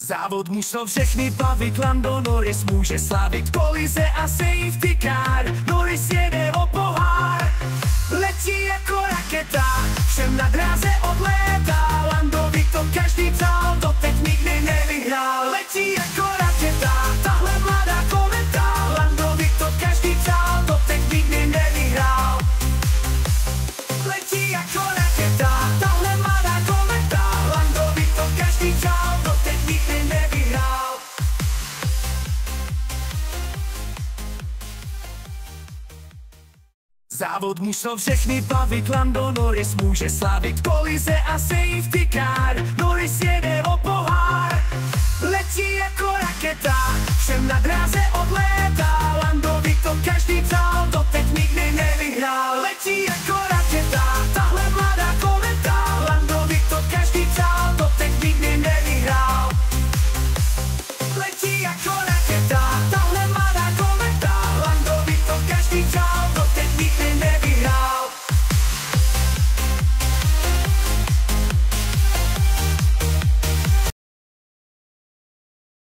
Závod musel všechny bavit, Lando Norris může slavit kolize a safety car. Norris jede o pohár, letí jako raketa, všem na dráze odlétá. Landovi to každý přál, doteď nikdy nevyhrál. Letí jako raketa, tahle mladá kometa, Landovi to každý přál, doteď nikdy nevyhrál. Letí jako raketa, tahle mladá kometa, Landovi to každý přál, doteď nikdy nevyhrál. Závod musel všechny bavit, Lando Norris může slavit kolize a safety car. Norris jede o pohár, letí jako raketa, všem na dráze odlétá.